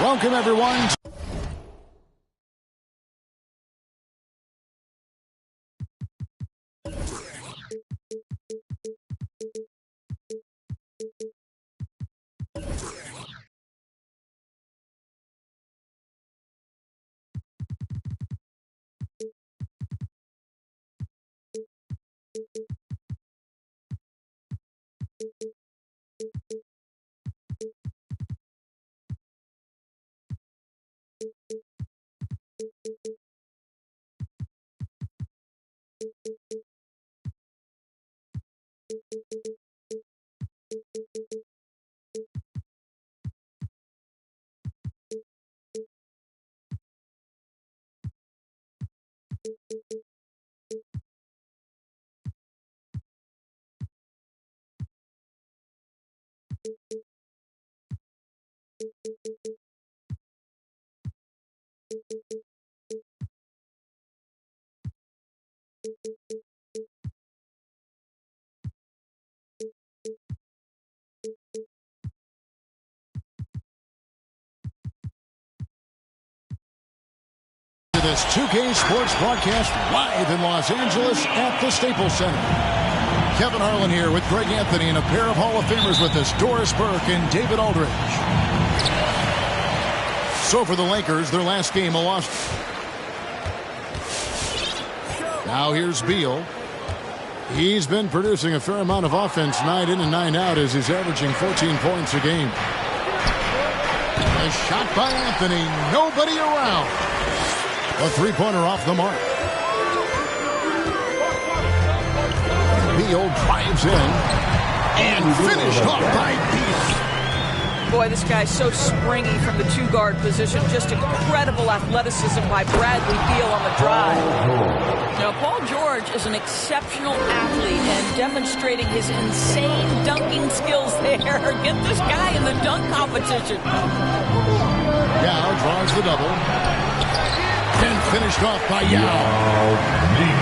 Welcome, everyone. This 2K Sports broadcast live in Los Angeles at the Staples Center. Kevin Harlan here with Greg Anthony and a pair of Hall of Famers with us, Doris Burke and David Aldridge. So for the Lakers, their last game a loss. Now here's Beal. He's been producing a fair amount of offense night in and night out as he's averaging 14 points a game. A shot by Anthony. Nobody around. A three-pointer off the mark. Beal drives in and finished off by Beal. Boy, this guy's so springy from the two-guard position. Just incredible athleticism by Bradley Beal on the drive. Now, Paul George is an exceptional athlete and demonstrating his insane dunking skills there. Get this guy in the dunk competition. Yao draws the double. And finished off by Yao.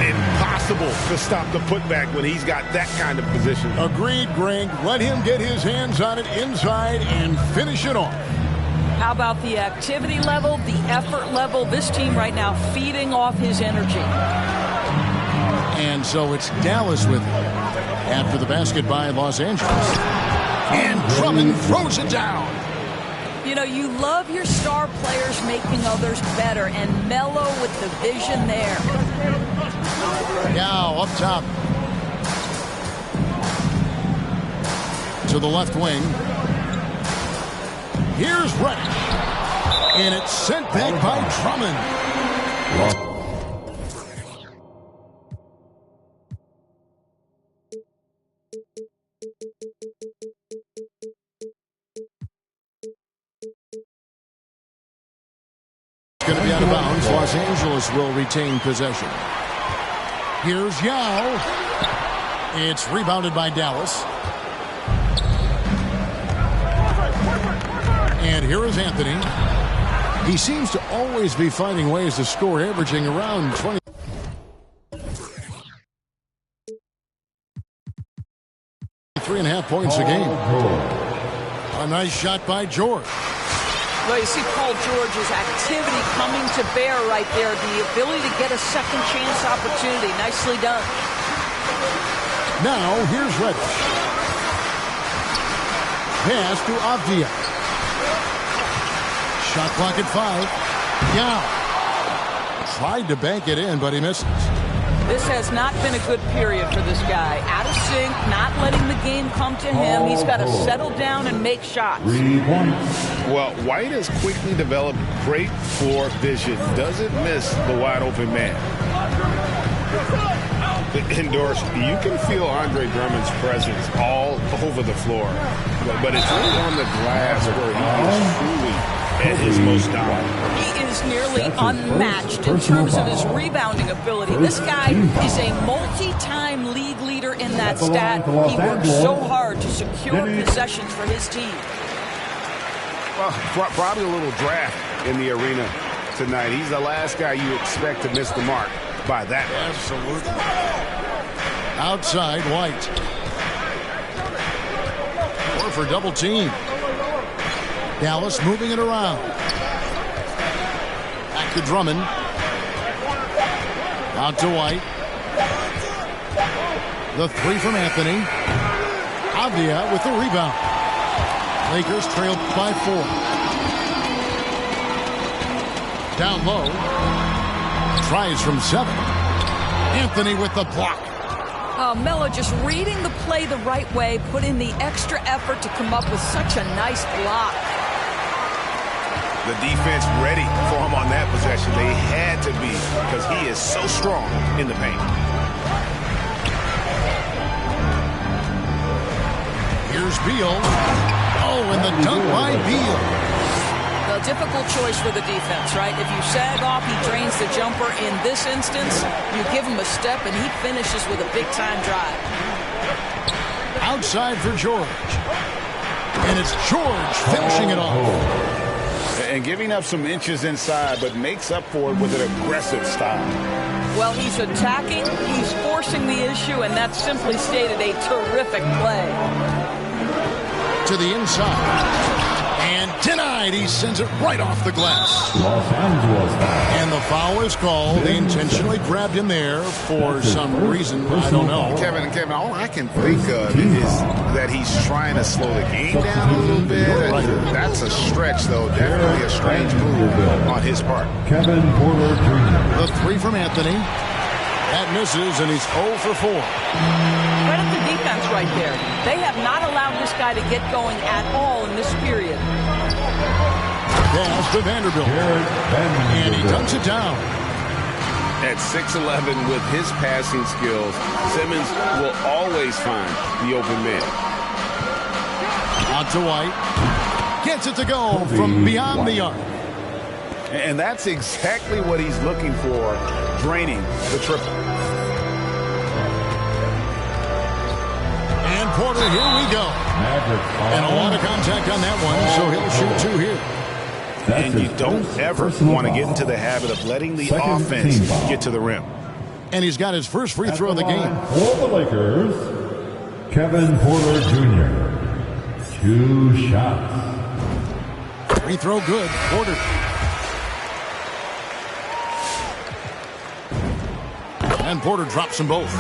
Impossible to stop the putback when he's got that kind of position. Agreed, Greg. Let him get his hands on it inside and finish it off. How about the activity level, the effort level? This team right now feeding off his energy. And so it's Dallas with it after the basket by Los Angeles. And Drummond throws it down. You know, you love your star players making others better, and Melo with the vision there. Now up top. To the left wing. Here's Reddish. And it's sent back by Drummond. Going to be out of bounds. Los Angeles will retain possession. Here's Yao. It's rebounded by Dallas. And here is Anthony. He seems to always be finding ways to score, averaging around 20. 3.5 points a game. A nice shot by George. Well, you see Paul George's activity coming to bear right there. The ability to get a second chance opportunity. Nicely done. Now, here's Reddish. Pass to Avdia. Shot clock at 5. Yao. Tried to bank it in, but he misses. This has not been a good period for this guy. Out of sync, not letting the game come to him. He's got to settle down and make shots. Well, White has quickly developed great floor vision. Doesn't miss the wide open man. Indoors, you can feel Andre Drummond's presence all over the floor. But it's really on the glass where he is truly at his most dominant. He is nearly unmatched in terms of his rebounding ability. This guy is a multi-time league leader leader in that stat. He works so hard to secure possessions for his team. Well, probably a little draft in the arena tonight. He's the last guy you expect to miss the mark by that much. Absolutely. Outside, White. Or for double team. Dallas moving it around. Back to Drummond. Out to White. The three from Anthony. Avdia with the rebound. Lakers trail by 4. Down low. Tries from 7. Anthony with the block. Melo just reading the play the right way, put in the extra effort to come up with such a nice block. The defense ready for him on that possession. They had to be because he is so strong in the paint. Here's Beal. Oh, and the dunk by Beal. A difficult choice for the defense, right? If you sag off, he drains the jumper. In this instance, you give him a step, and he finishes with a big-time drive. Outside for George. And it's George finishing it off. And giving up some inches inside, but makes up for it with an aggressive style. Well, he's attacking, he's forcing the issue, and that's simply stated a terrific play. To the inside. And denied. He sends it right off the glass. Los Angeles foul. And the foul is called. They intentionally grabbed him there for some reason. I don't know. Kevin, all I can think of is that he's trying to slow the game down a little bit. That's a stretch, though. Definitely a strange move on his part. Kevin Porter Jr. The three from Anthony. That misses, and he's 0 for 4. Credit the defense right there. They have not allowed this guy to get going at all in this period. Pass to Vanderbilt. And he dunks it down. At 6'11", with his passing skills, Simmons will always find the open man. Out to White. Gets it to go from beyond the arc. And that's exactly what he's looking for, draining the triple. And Porter, here we go. And a lot of contact on that one, so he'll shoot 2 here. And you don't ever want to get into the habit of letting the offense get to the rim. And he's got his first free throw of the game. For the Lakers, Kevin Porter Jr. 2 shots. Free throw good. Porter. And Porter drops them both.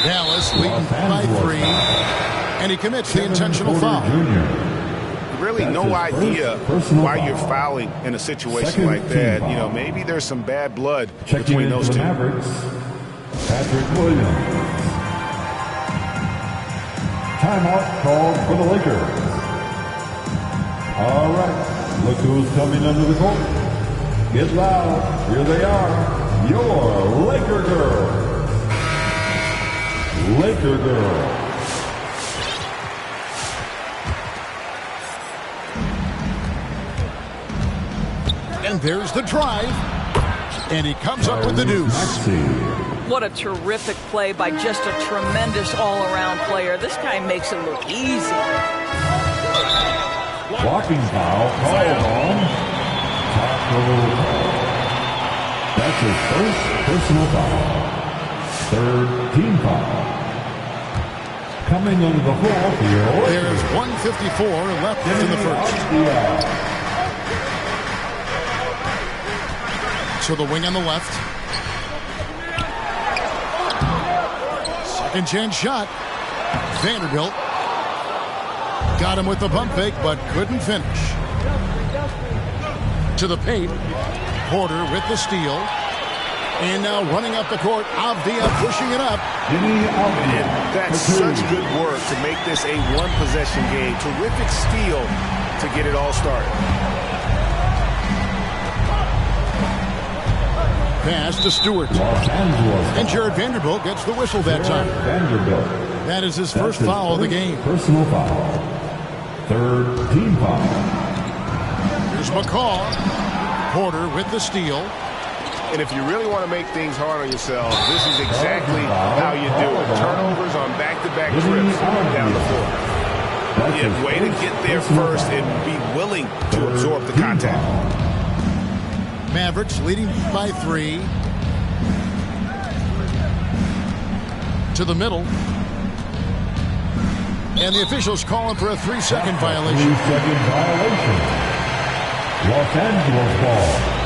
Dallas leading by 3. And he commits the intentional foul. Really no idea why you're fouling in a situation like that. You know, maybe there's some bad blood between those two. Patrick Williams. Timeout called for the Lakers. All right, look who's coming under the court. Get loud. Here they are. Your Laker girls. Laker girls. And there's the drive. And he comes up with the deuce. What a terrific play by just a tremendous all-around player. This guy makes it look easy. Blocking foul called on Taco. That's his first personal foul. 3rd team foul. Coming under the floor field. There's 1:54 left in the first. So the wing on the left. Second chance shot. Vanderbilt. Got him with the pump fake, but couldn't finish. To the paint. Porter with the steal. And now running up the court, Avdia pushing it up. That's such good work to make this a one-possession game. Terrific steal to get it all started. Pass to Stewart. And Jared Vanderbilt gets the whistle that time. That is his first foul of the game. Personal foul. 3rd team foul. Here's McCaw. Porter with the steal. And if you really want to make things hard on yourself, this is exactly how you do it. Turnovers on back-to-back trips down the floor. Yeah, way to get there first and be willing to absorb the contact. Mavericks leading by 3. To the middle. And the officials calling for a 3-second violation. 3-second violation. Los Angeles ball.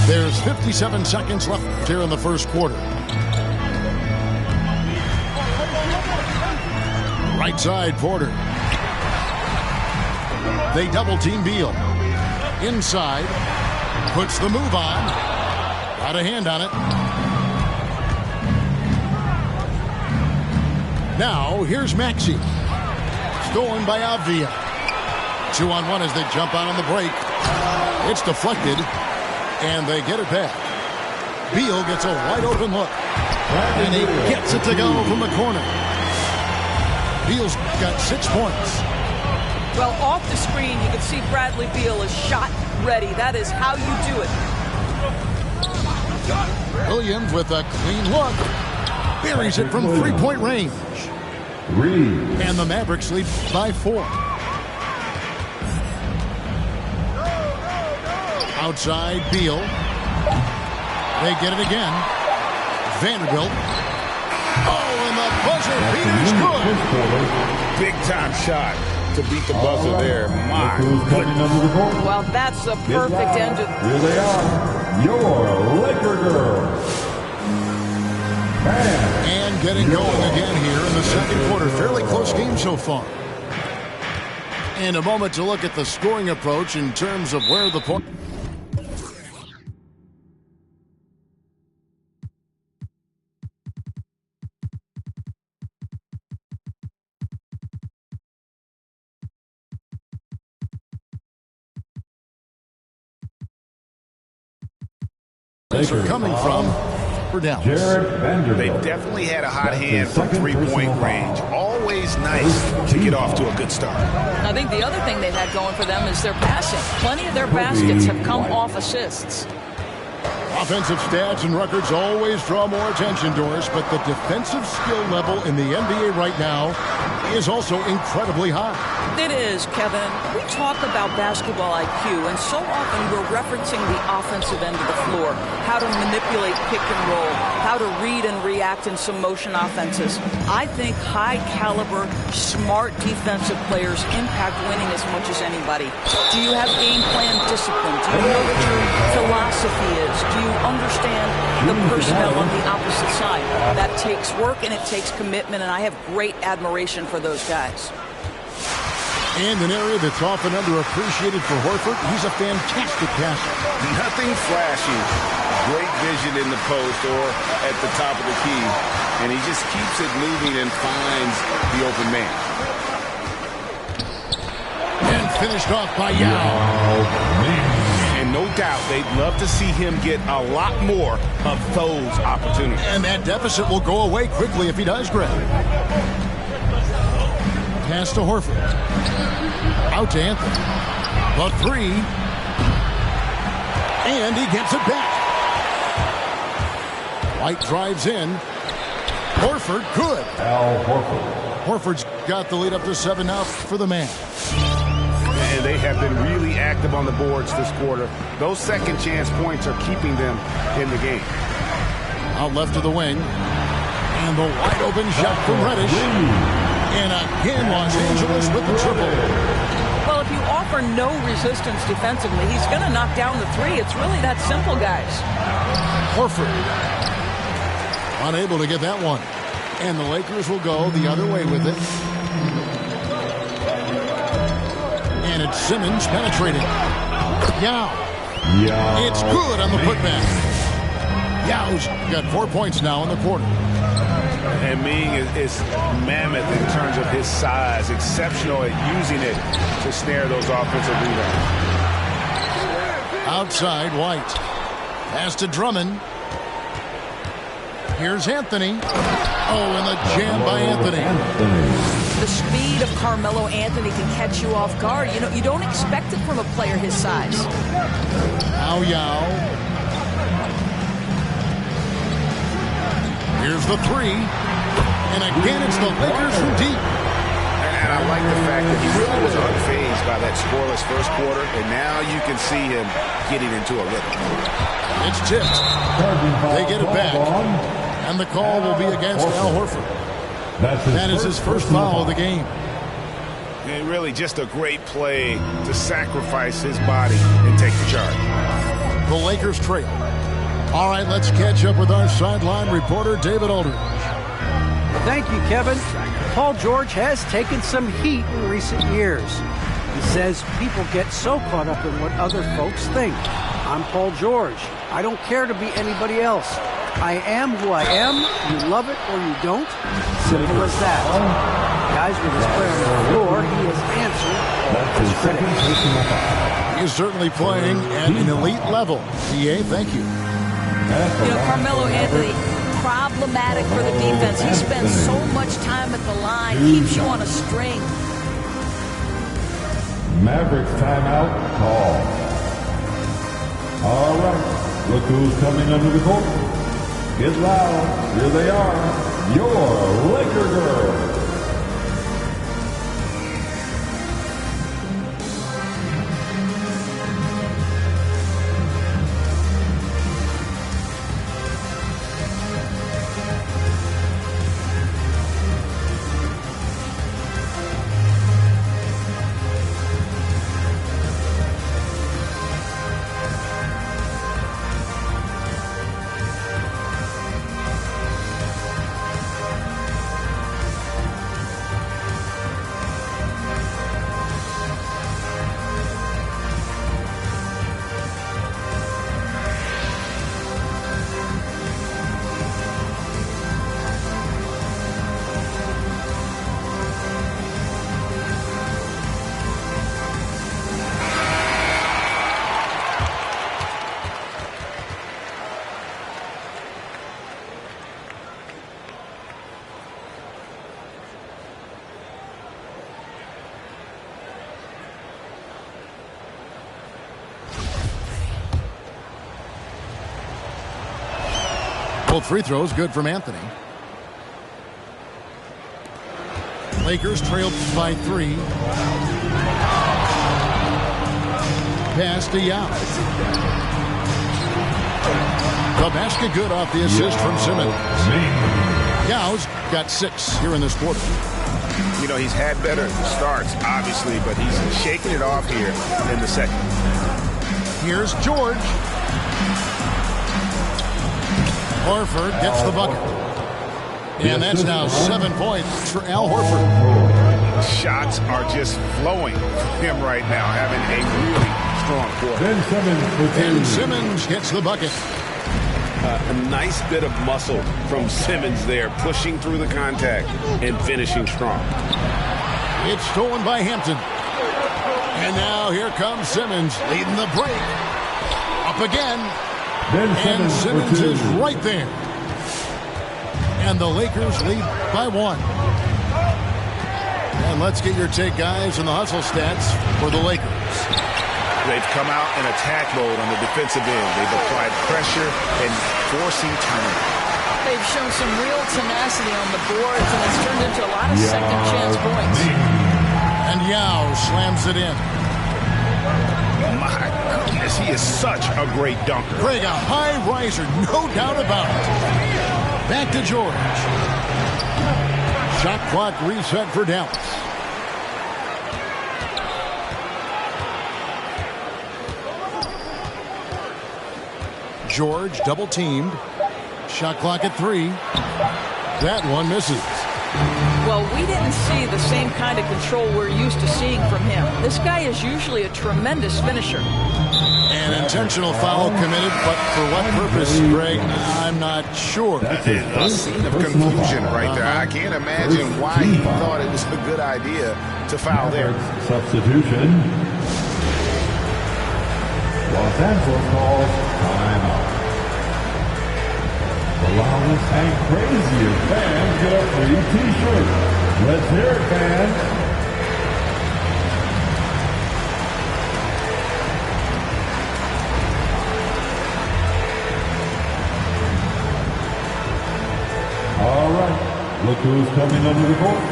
There's 57 seconds left here in the first quarter. Right side, Porter. They double-team Beal. Inside. Puts the move on. Got a hand on it. Now, here's Maxey. Stolen by Avdia. 2-on-1 as they jump out on the break. It's deflected. And they get it back. Beal gets a wide-open look. And he gets it to go from the corner. Beal's got 6 points. Well, off the screen, you can see Bradley Beal is shot ready. That is how you do it. Williams with a clean look. Buries it from three-point range. And the Mavericks lead by 4. Outside, Beal. They get it again. Vanderbilt. Oh, and the buzzer beater's good. Big-time shot to beat the buzzer there. My goodness. Well, that's the perfect end to... Here they are, your Laker girls. And getting going again here in the second quarter. Fairly close game so far. And a moment to look at the scoring approach in terms of where the point... are coming from. We're down. They definitely had a hot hand from three-point range. Always nice to get off to a good start. I think the other thing they've had going for them is their passing. Plenty of their baskets have come off assists. Offensive stats and records always draw more attention, Doris, but the defensive skill level in the NBA right now is also incredibly high. It is, Kevin. We talk about basketball IQ, and so often we're referencing the offensive end of the floor, how to manipulate pick and roll, how to read and react in some motion offenses. I think high-caliber, smart defensive players impact winning as much as anybody. Do you have game plan discipline? Do you know what your philosophy is? Do you understand the personnel on the opposite side? That takes work and it takes commitment, and I have great admiration for those guys. And an area that's often underappreciated for Horford, he's a fantastic passer. Nothing flashy. Great vision in the post or at the top of the key. And he just keeps it moving and finds the open man. And finished off by Yao. And no doubt they'd love to see him get a lot more of those opportunities. And that deficit will go away quickly if he does grab it. Pass to Horford. Out to Anthony. The three. And he gets it back. White drives in. Horford, good. Al Horford. Horford's got the lead up to 7 now for the Mavs. And they have been really active on the boards this quarter. Those second chance points are keeping them in the game. Out left to the wing. And the wide open shot from Reddish. And again, Los Angeles with the triple. Well, if you offer no resistance defensively, he's going to knock down the three. It's really that simple, guys. Horford. Unable to get that one. And the Lakers will go the other way with it. And it's Simmons penetrating. Yao. It's good on the putback. Yao's got 4 points now in the quarter. And Ming is mammoth in terms of his size, exceptional at using it to snare those offensive rebounds. Outside, White. Pass to Drummond. Here's Anthony. Oh, and the jam by Anthony. The speed of Carmelo Anthony can catch you off guard. You know, you don't expect it from a player his size. Now Yao. Here's the three. And again, it's the Lakers from deep. And I like the fact that he really was unfazed by that scoreless first quarter, and now you can see him getting into a rhythm. It's tipped. They get it back. And the call will be against Al Horford. That is his first foul of the game. And really just a great play to sacrifice his body and take the charge. The Lakers trail. All right, let's catch up with our sideline reporter, David Aldridge. Thank you, Kevin. Paul George has taken some heat in recent years. He says people get so caught up in what other folks think. I'm Paul George. I don't care to be anybody else. I am who I am. You love it or you don't. Simple as that. Guys, with his play on the floor, he has answered all his critics. He's certainly playing at an elite level. PA, thank you. You know, Carmelo Anthony, problematic for the defense. He spends so much time at the line, keeps you on a string. Mavericks timeout call. All right, look who's coming under the court. Get loud. Here they are, your Laker girls. Both free throws good from Anthony. Lakers trailed by 3. Pass to Yao. The basket good off the assist from Simmons. Yao's got 6 here in this quarter. You know, he's had better starts, obviously, but he's shaking it off here in the second. Here's George. Horford gets the bucket. And that's now 7 points for Al Horford. Shots are just flowing from him right now, having a really strong quarter. Ben Simmons gets the bucket. A nice bit of muscle from Simmons there, pushing through the contact and finishing strong. It's stolen by Hampton. And now here comes Simmons leading the break. Up again. And Simmons is right there. And the Lakers lead by 1. And let's get your take, guys, on the hustle stats for the Lakers. They've come out in attack mode on the defensive end. They've applied pressure and forcing turnovers. They've shown some real tenacity on the boards, and it's turned into a lot of second-chance points. And Yao slams it in. My goodness, he is such a great dunker. Craig, a high riser, no doubt about it. Back to George. Shot clock reset for Dallas. George double teamed. Shot clock at 3. That one misses. Well, we didn't see the same kind of control we're used to seeing from him. This guy is usually a tremendous finisher. An intentional foul committed, but for what purpose, Greg, I'm not sure. That's a scene of confusion right there. I can't imagine why he thought it was a good idea to foul there. Substitution. Los Angeles calls timeout. The loudest and craziest fans get a free t-shirt. Let's hear it, fans. All right, look who's coming under the court.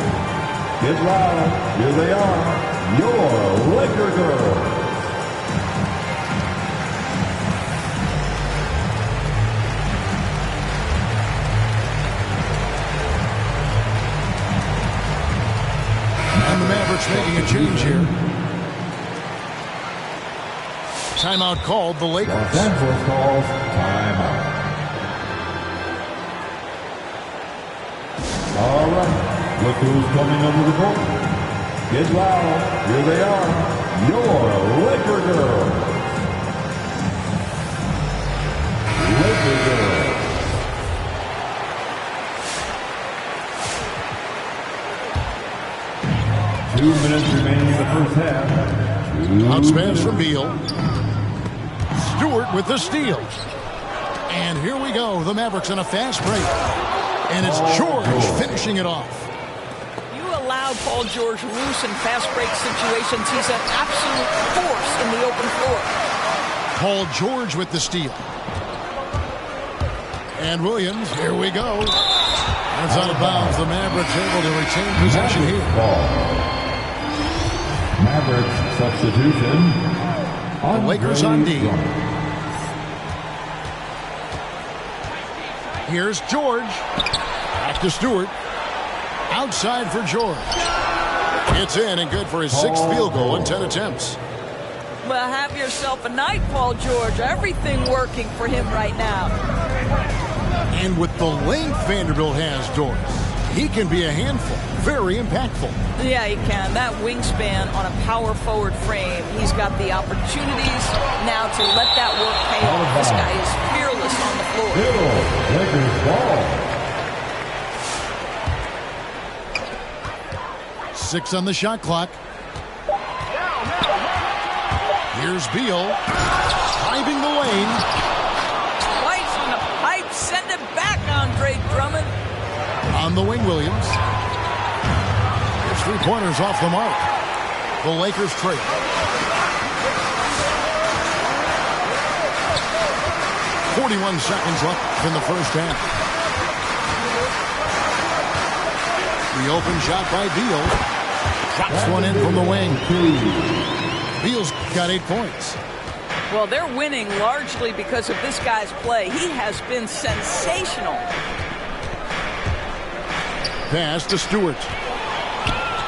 Get loud, here they are, your Laker girls. And the Mavericks making a change here. Timeout called, the Lakers. Los Angeles calls timeout. All right, look who's coming under the court. Get loud, here they are, your Laker girls. Laker girls. Two minutes remaining in the first half. Outspace from Beal. Stewart with the steal. And here we go. The Mavericks in a fast break. And it's George finishing it off. You allow Paul George loose in fast break situations. He's an absolute force in the open floor. Paul George with the steal. And Williams, here we go. That's out of bounds. The Mavericks able to retain possession here. Mavericks substitution. The Lakers on D. Here's George. Back to Stewart. Outside for George. It's in and good for his sixth field goal in 10 attempts. Well, have yourself a night, Paul George. Everything working for him right now. And with the length Vanderbilt has, Doris, he can be a handful. Very impactful. Yeah, he can. That wingspan on a power forward frame. He's got the opportunities now to let that work pay off. This guy is fearless on the floor. Lakers ball. 6 on the shot clock. Here's Beal. Driving the lane. Twice on the pipe. Send it back, Andre Drummond. On the wing, Williams. His three-pointers off the mark. The Lakers trail. .41 seconds left in the first half. The open shot by Beal. Drops one in from the wing. Beal's got 8 points. Well, they're winning largely because of this guy's play. He has been sensational. Pass to Stewart.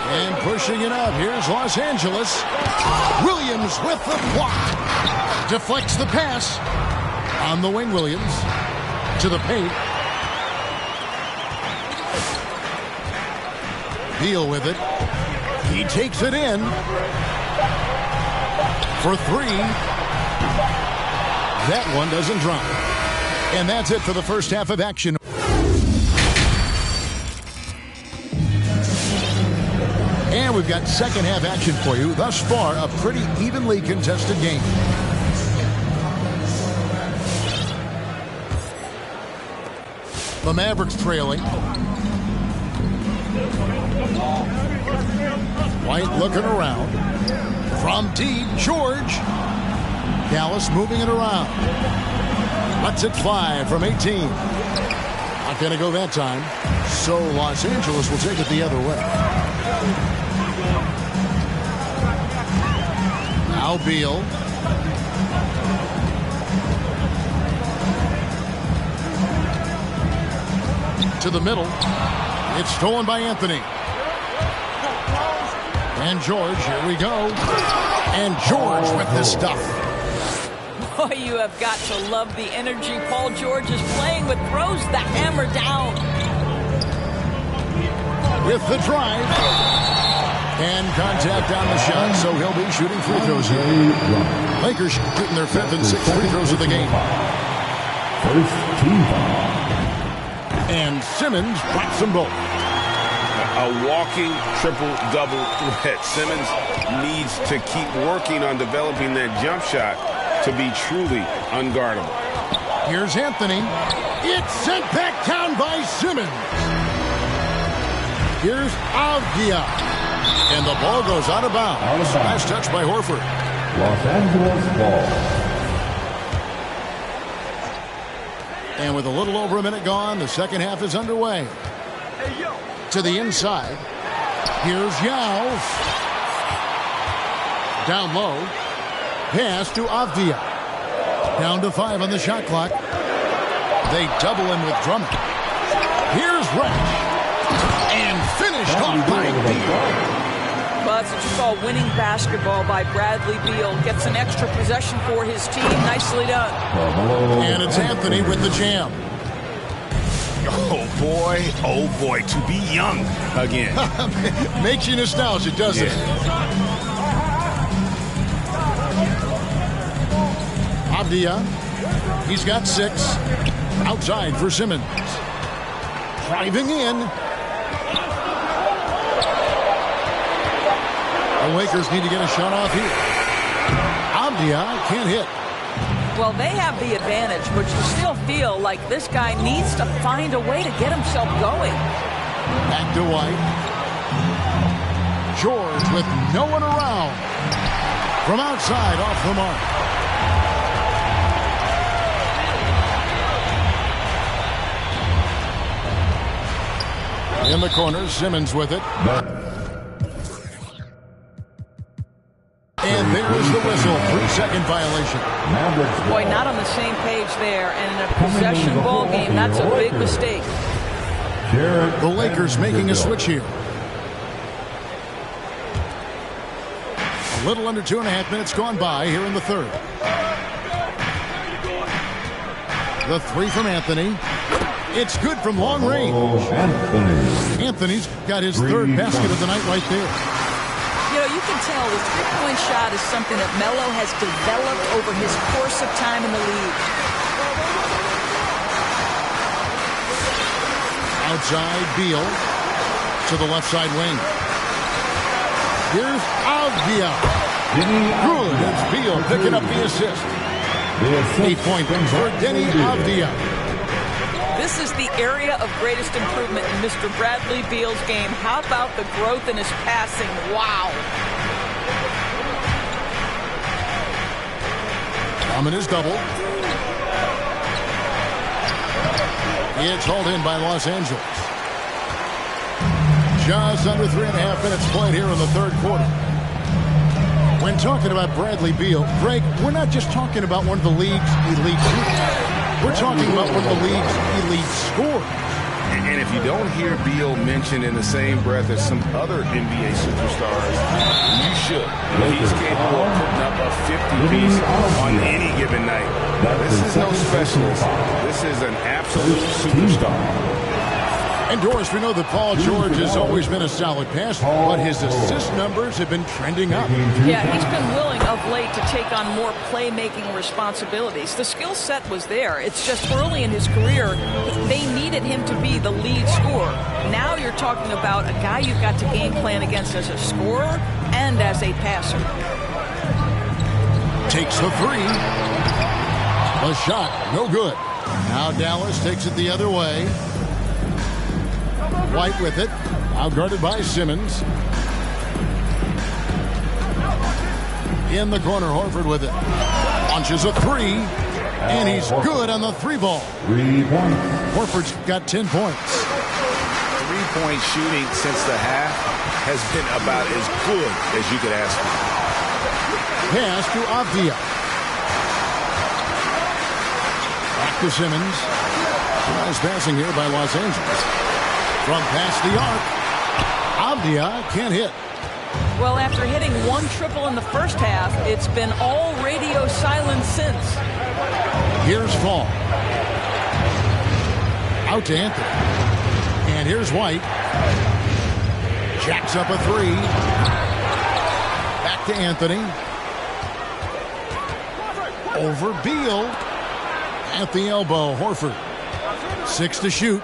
And pushing it up. Here's Los Angeles. Williams with the block. Deflects the pass. On the wing, Williams. To the paint. Beal with it. He takes it in. For 3. That one doesn't drop. And that's it for the first half of action. And we've got second half action for you. Thus far, a pretty evenly contested game. The Mavericks trailing. White looking around. From deep, George. Dallas moving it around. Lets it fly from 18. Not going to go that time. So Los Angeles will take it the other way. Now Beal. To the middle. It's stolen by Anthony. And George, here we go. And George with the stuff. Boy, you have got to love the energy Paul George is playing with. Throws the hammer down. With the drive. And contact on the shot, so he'll be shooting free throws here. Lakers shooting their 5th and 6th free throws of the game. First team foul. And Simmons drops them both. A walking triple-double threat. Simmons needs to keep working on developing that jump shot to be truly unguardable. Here's Anthony. It's sent back down by Simmons. Here's Avdia. And the ball goes out of bounds. Nice touch by Horford. Los Angeles ball. And with a little over a minute gone, the second half is underway. To the inside. Here's Yao. Down low. Pass to Avdia. Down to 5 on the shot clock. They double him with Drummond. Here's Resch. And finished off by Beal. Well, that's what you call winning basketball by Bradley Beal. Gets an extra possession for his team. Nicely done. And it's Anthony with the jam. Oh boy, to be young again. Makes you nostalgic, doesn't it? Avdia, he's got 6. Outside for Simmons. Driving in. The Lakers need to get a shot off here. Avdia can't hit. Well, they have the advantage, but you still feel like this guy needs to find a way to get himself going. Back to White. George with no one around. From outside, off the mark. In the corner, Simmons with it. And there's the whistle. 3-second violation. Boy, not on the same page there. And in a possession ball game, that's a big mistake. The Lakers making a switch here. A little under 2.5 minutes gone by here in the third. The 3 from Anthony. It's good from long range. Anthony's got his third basket of the night right there. You know, you can tell the three-point shot is something that Melo has developed over his course of time in the league. Outside, Beal to the left side wing. Here's Avdia. Good. It's Beal picking up the assist. 8-point for Denny Avdia. This is the area of greatest improvement in Mr. Bradley Beal's game. How about the growth in his passing? Wow. Drummond is double. It's hauled in by Los Angeles. Just under 3.5 minutes played here in the third quarter. When talking about Bradley Beal, Greg, we're not just talking about one of the league's elite shooters. We're talking about one of the league's elite scorers. And if you don't hear Beal mentioned in the same breath as some other NBA superstars, you should. He's capable of putting up a 50-piece on any given night. This is no specialist. This is an absolute superstar. And Doris, we know that Paul George has always been a solid passer, but his assist numbers have been trending up. Yeah, he's been willing of late to take on more playmaking responsibilities. The skill set was there. It's just early in his career, they needed him to be the lead scorer. Now you're talking about a guy you've got to game plan against as a scorer and as a passer. Takes the 3. A shot, no good. Now Dallas takes it the other way. White with it. Now guarded by Simmons. In the corner, Horford with it. Launches a 3. And he's good on the 3-ball. 3 points. Horford's got 10 points. 3-point shooting since the half has been about as good as you could ask for. Pass to Avdia. Back to Simmons. Nice passing here by Los Angeles. From past the arc. Avdia can't hit. Well, after hitting 1 triple in the first half, it's been all radio silence since. Here's Fall. Out to Anthony. And here's White. Jacks up a 3. Back to Anthony. Over Beal. At the elbow, Horford. 6 to shoot.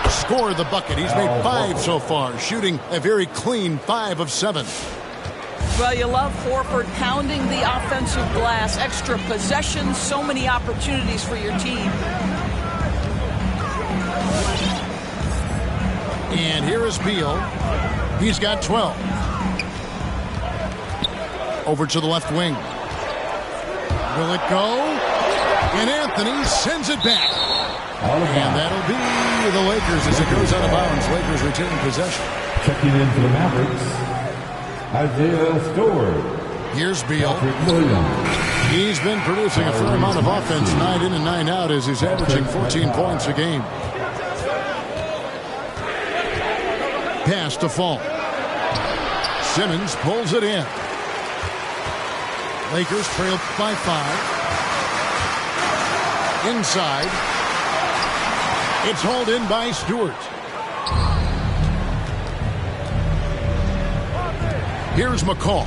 Scored the bucket. He's made 5 so far, shooting a very clean 5 of 7. Well, you love Horford pounding the offensive glass. Extra possessions, so many opportunities for your team. And here is Beal. He's got 12. Over to the left wing. Will it go? And Anthony sends it back. And that'll be the Lakers as it goes out of bounds. Lakers retain possession. Checking in for the Mavericks, Isaiah Stewart. Here's Beal. Williams. He's been producing a fair amount of offense night in and night out as he's averaging 14 points a game. Pass to Fall. Simmons pulls it in. Lakers trail by 5. Inside. It's hauled in by Stewart. Here's McCall.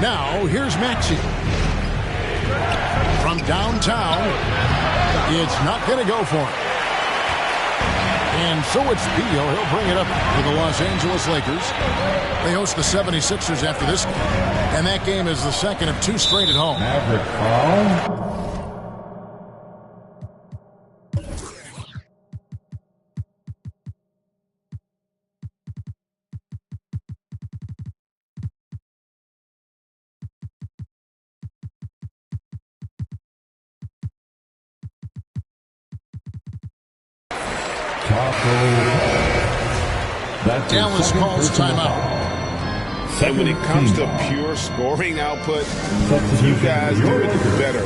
Now, here's Maxey. From downtown, it's not going to go for him. And so it's Beal. He'll bring it up for the Los Angeles Lakers. They host the 76ers after this game. And that game is the second of 2 straight at home. Maverick foul. Dallas calls timeout. And when it comes to pure scoring output, you guys do it better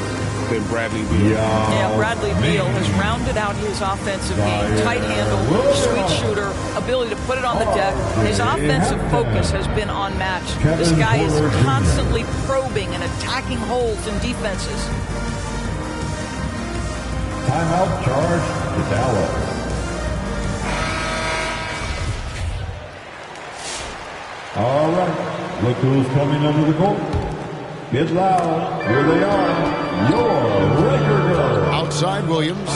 than Bradley Beal. Yeah, Bradley Beal has rounded out his offensive game. Tight handle, sweet shooter, ability to put it on the deck. His offensive focus has been unmatched. This guy is constantly probing and attacking holes in defenses. Timeout charge to Dallas. All right, look who's coming under the court. Get loud. Here they are. Your Laker girl. Outside Williams.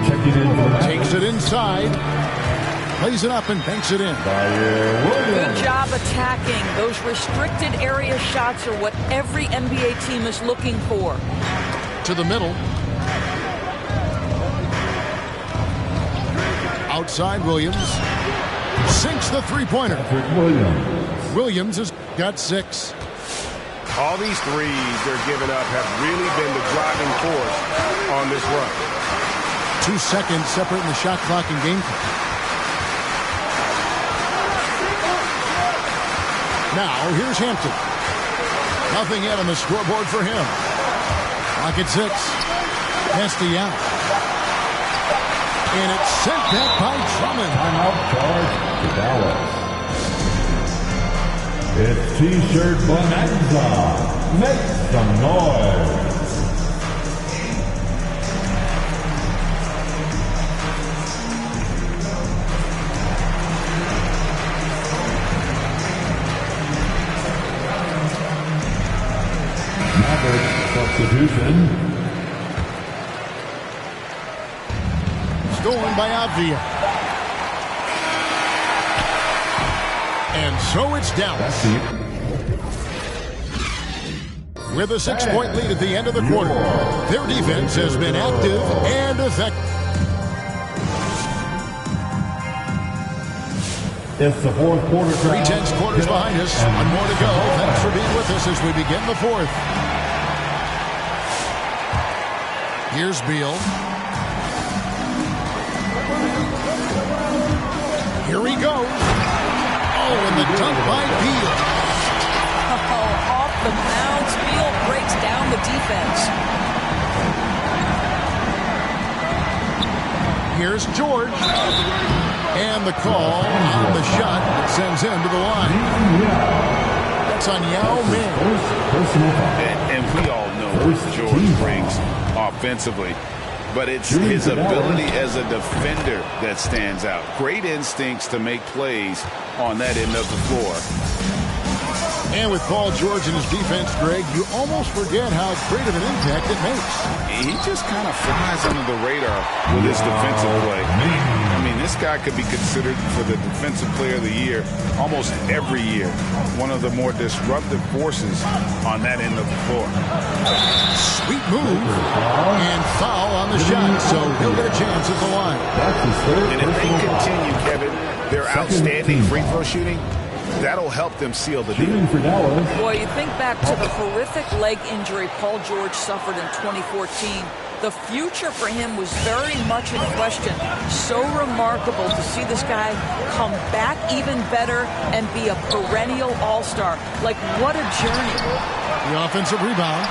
Checking in for the Takes it inside. Plays it up and banks it in. Good job attacking. Those restricted area shots are what every NBA team is looking for. To the middle. Outside Williams. Sinks the three-pointer. Williams has got 6. All these threes they're giving up have really been the driving force on this run. 2 seconds separating the shot clock and game clock. Now, here's Hampton. Nothing yet on the scoreboard for him. Clock at 6. Castellano. And it's sent back by Drummond. Timeout charge to Dallas. It's T-shirt Bonanza. Make some noise. Maverick substitution. Stolen by Avdia. And so it's Dallas. With a 6-point lead at the end of the quarter. Their defense has been active and effective. It's the fourth quarter. 3/10 quarters behind us. One more to go. Thanks for being with us as we begin the fourth. Here's Beal. Here he goes. Oh, and the dunk by Beal. Oh, off the bounce. Beal breaks down the defense. Here's George. And the call on the shot that sends him to the line. That's on Yao Ming. And we all know what George brings offensively. But it's his ability as a defender that stands out. Great instincts to make plays on that end of the floor. And with Paul George and his defense, Greg, you almost forget how great of an impact it makes. He just kind of flies under the radar with his defensive play. I mean, this This guy could be considered for the Defensive Player of the Year almost every year. One of the more disruptive forces on that end of the floor. Sweet move. And foul on the shot, so he'll get a chance at the line. And if they continue, Kevin, their outstanding free throw shooting, that'll help them seal the deal. Boy, you think back to the horrific leg injury Paul George suffered in 2014. The future for him was very much in question. So remarkable to see this guy come back even better and be a perennial all-star. Like, what a journey. The offensive rebound.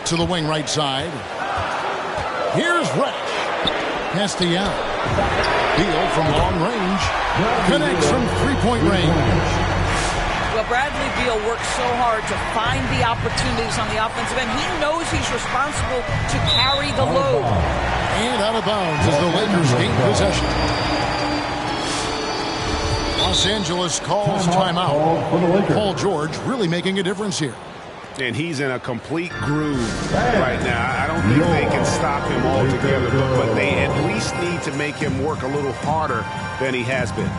To the wing right side. Here's Resch. Castellan. Beal from long range. Connects from three-point range. Well, Bradley Beal works so hard to find the opportunities on the offensive end. He knows he's responsible to carry the load. And out of bounds as the Lakers gain possession. Los Angeles calls timeout. Paul George really making a difference here. And he's in a complete groove right now. I don't think they can stop him altogether, but they at least need to make him work a little harder than he has been.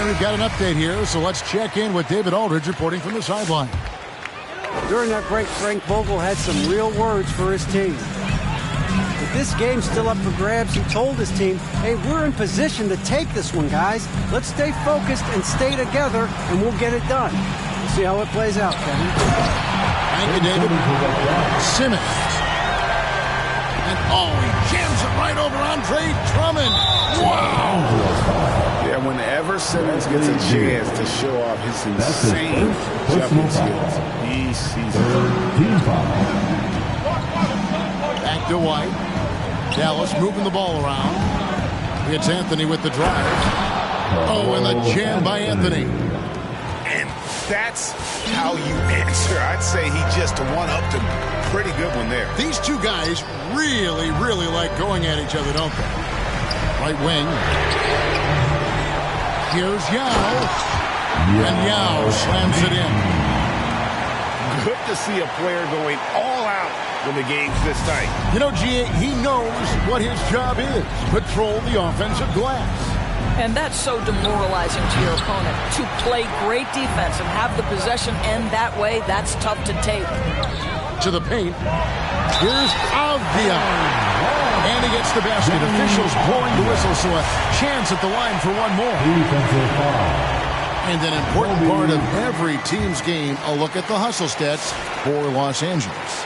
We've got an update here, so let's check in with David Aldridge reporting from the sideline. During that break, Frank Vogel had some real words for his team. With this game still up for grabs, he told his team, hey, we're in position to take this one, guys. Let's stay focused and stay together, and we'll get it done. We'll see how it plays out, Kevin. Thank you, David. Simmons. And he jams it right over Andre Drummond. Wow. Yeah, whenever Simmons gets a chance to show off his insane jumping skills, he sees it. Back to White. Dallas moving the ball around. It's Anthony with the drive. And the jam by Anthony. And that's how you answer. I'd say he just one-upped him. Pretty good one there. These two guys really, really like going at each other, don't they? Right wing. Here's Yao. And Yao slams it in. Good to see a player going all out when the game's this tight. You know, G.A., he knows what his job is. Patrol the offensive glass. And that's so demoralizing to your opponent. To play great defense and have the possession end that way, that's tough to take. To the paint. Here's Avdia. And he gets the basket. Officials blowing the whistle, so a chance at the line for one more. And an important part of every team's game, a look at the hustle stats for Los Angeles.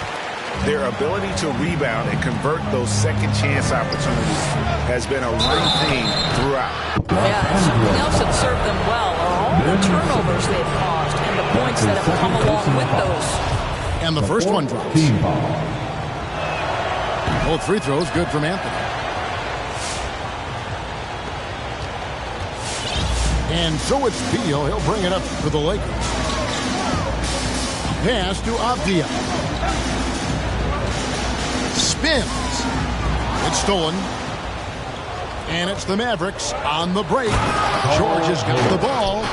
Their ability to rebound and convert those second chance opportunities has been a running theme throughout. Yeah, and something else that served them well are all the turnovers they've caused and the points that have come along with those. And the first one drops. Both free throws good from Anthony. And so it's Beal. He'll bring it up for the Lakers. Pass to Avdia. Spins. It's stolen. And it's the Mavericks on the break. George has got the ball.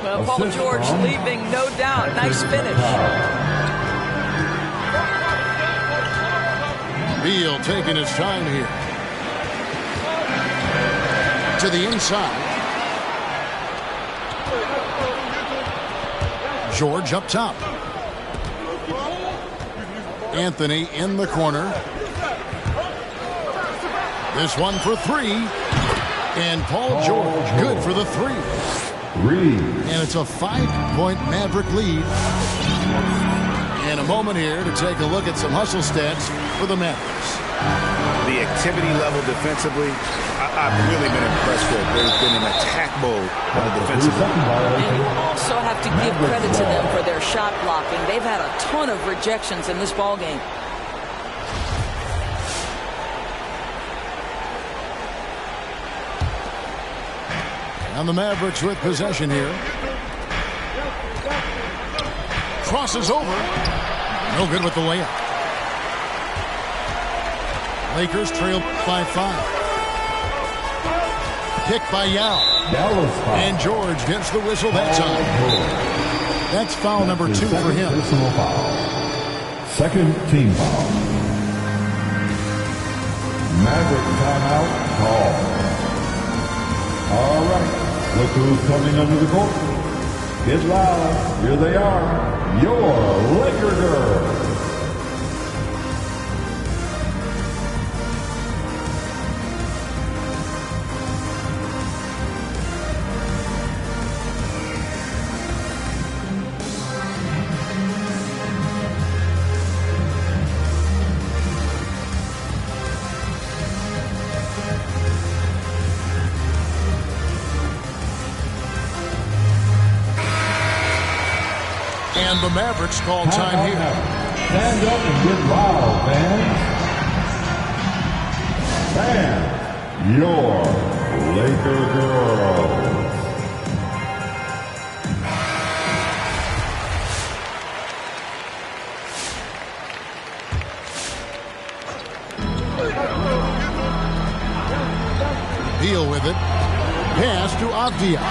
Well, Paul George leaving, no doubt. Nice finish. Beal taking his time here. To the inside. George up top. Anthony in the corner. This one for three. And Paul George good for the three. 3. And it's a 5-point Maverick lead. And a moment here to take a look at some hustle stats for the Mavericks. The activity level defensively, I've really been impressed with. They've been in attack mode on the defensive end. And you also have to give credit to them for their shot blocking. They've had a ton of rejections in this ballgame. And the Mavericks with possession here. Crosses over. No good with the layup. Lakers trail by 5. Pick by Yao. And George gets the whistle that time. That's foul number 2 for him. Personal foul. Second team foul. Maverick timeout call. All right. Look who's coming under the court. Get loud. Here they are. Your Laker girls. And the Mavericks call time here. Stand up and get loud, fans. Fans, your Laker girls. Deal with it. Pass to Avdia.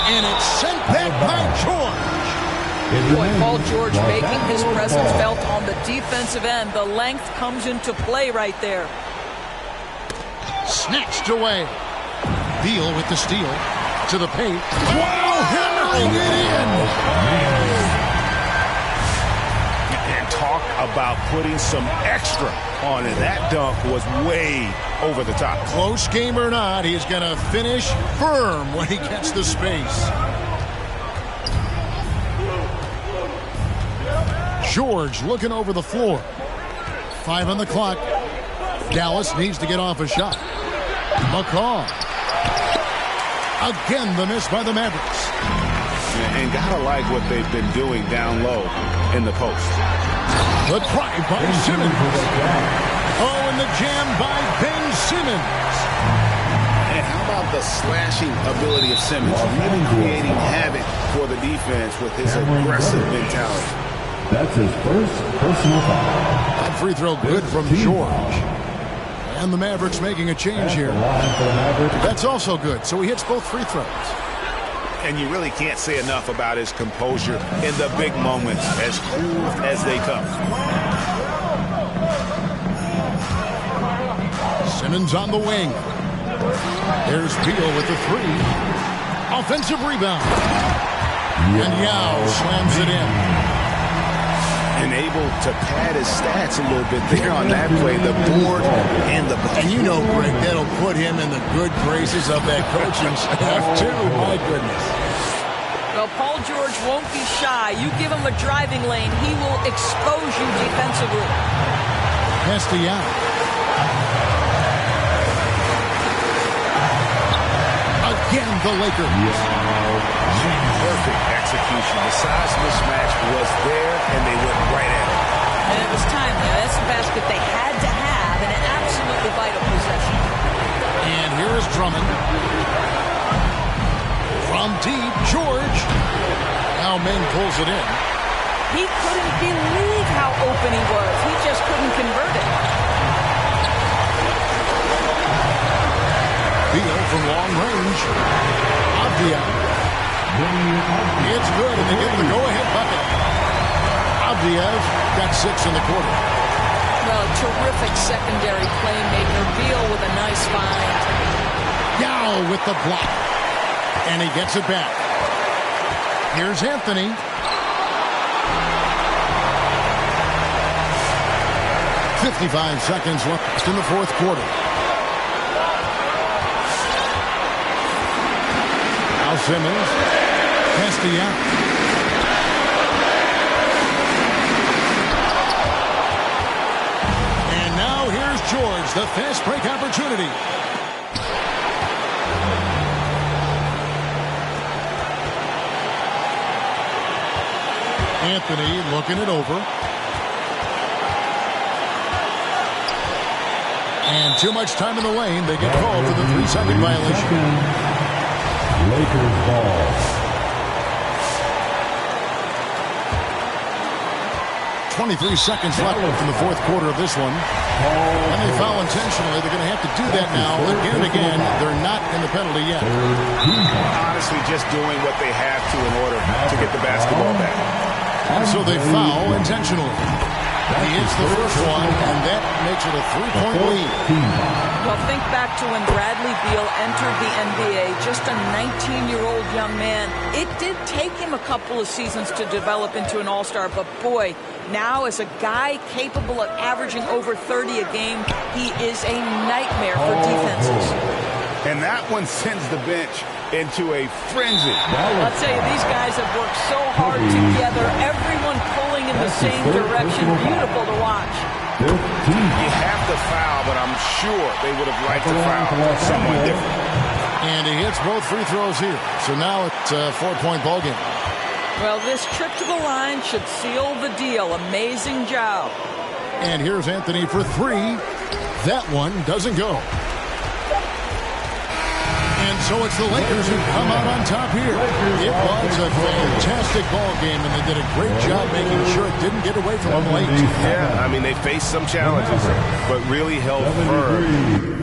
And it's sent back by George. Boy, Paul George making his presence felt on the defensive end. The length comes into play right there. Snatched away. Beal with the steal. To the paint. Wow, hammering it in. And talk about putting some extra on it. That dunk was way over the top. Close game or not, he's going to finish firm when he gets the space. George looking over the floor. 5 on the clock. Dallas needs to get off a shot. McCaw. Again, the miss by the Mavericks. And gotta like what they've been doing down low in the post. The drive by Simmons. Oh, and the jam by Ben Simmons. And how about the slashing ability of Simmons? Really creating havoc for the defense with his aggressive mentality. That's his first personal foul. That free throw good from George. And the Mavericks making a change here. That's also good. So he hits both free throws. And you really can't say enough about his composure in the big moments, as cool as they come. Simmons on the wing. There's Beal with the 3. Offensive rebound. And Yao slams it in. And able to pad his stats a little bit there on that play, the board and the bucket. And you know, Greg, that'll put him in the good graces of that coaching staff, too. My goodness. Well, Paul George won't be shy. You give him a driving lane, he will expose you defensively. Castellano. Again, the Lakers. Perfect execution. The size mismatch was there, and they went right at it. And it was timely. That's the basket they had to have, and an absolutely vital possession. And here is Drummond. From deep, George. Now Ming pulls it in. He couldn't believe how open he was. He just couldn't convert it. Beal from long range. Avdia. It's good, and they get the go-ahead bucket. Avdia's got 6 in the quarter. Well, terrific secondary playmaker. Beal with a nice find. Yao with the block. And he gets it back. Here's Anthony. .55 seconds left in the fourth quarter. Now Simmons. Castellanos. And now here's George, the fast break opportunity. Anthony looking it over. And too much time in the lane. They get called for the 3-second violation. Lakers ball. 23 seconds left in the fourth quarter of this one. And they foul intentionally. They're going to have to do that now again and again. They're not in the penalty yet. Honestly, just doing what they have to in order to get the basketball back. And so they foul intentionally. He hits the first one, and that makes it a 3-point lead. Well, think back to when Bradley Beal entered the NBA, just a 19-year-old young man. It did take him a couple of seasons to develop into an all-star, but boy, now as a guy capable of averaging over 30 a game, he is a nightmare for defenses. And that one sends the bench into a frenzy. I'll tell you, these guys have worked so hard together, everyone pulling in the same direction. Beautiful to watch. You have to foul, but I'm sure they would have liked to foul someone different. And he hits both free throws here. So now it's a 4-point ball game. Well, this trip to the line should seal the deal. Amazing job. And here's Anthony for 3. That one doesn't go. And so it's the Lakers who come out on top here. It was a fantastic ball game, and they did a great job making sure it didn't get away from them late. Yeah, I mean, they faced some challenges, but really held firm.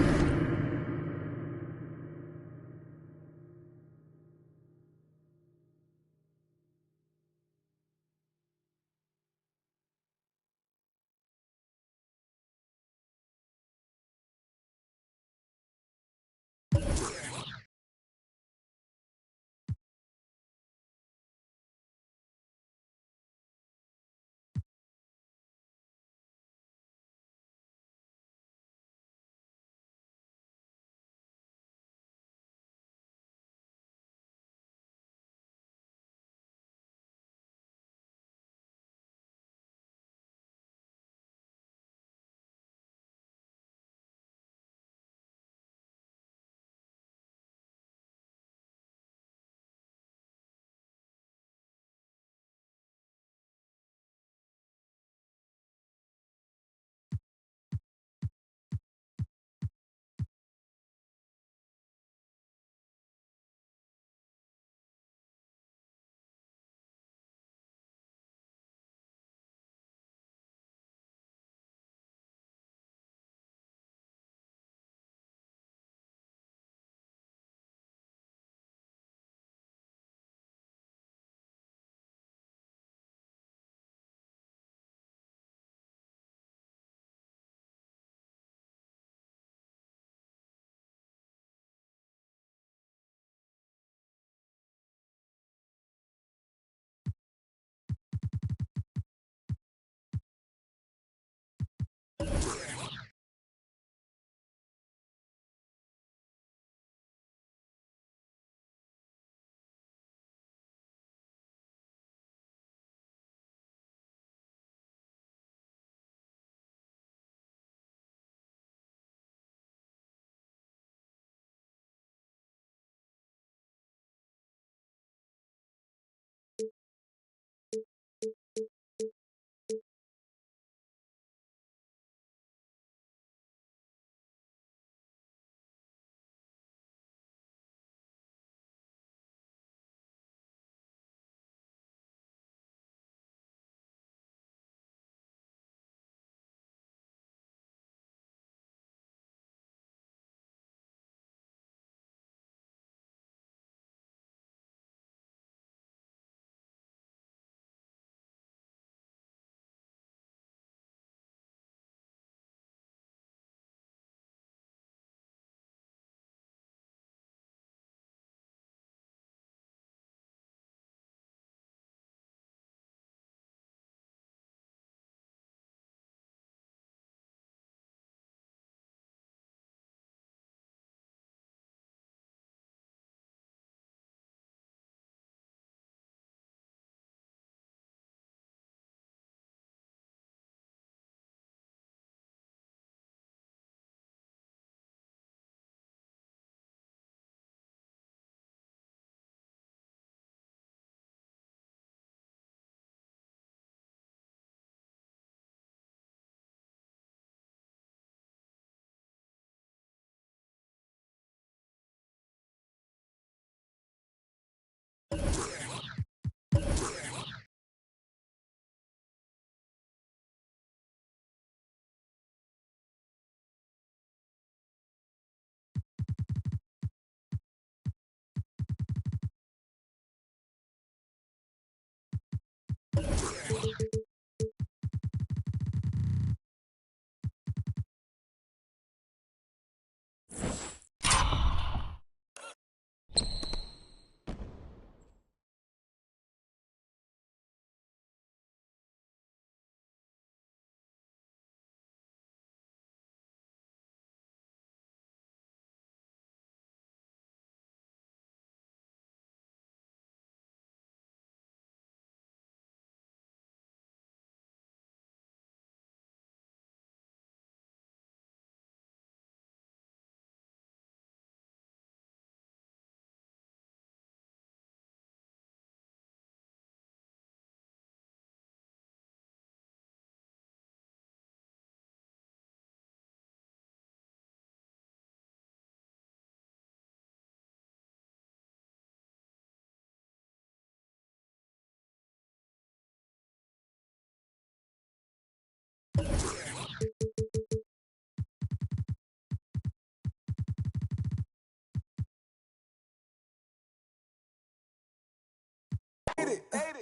it.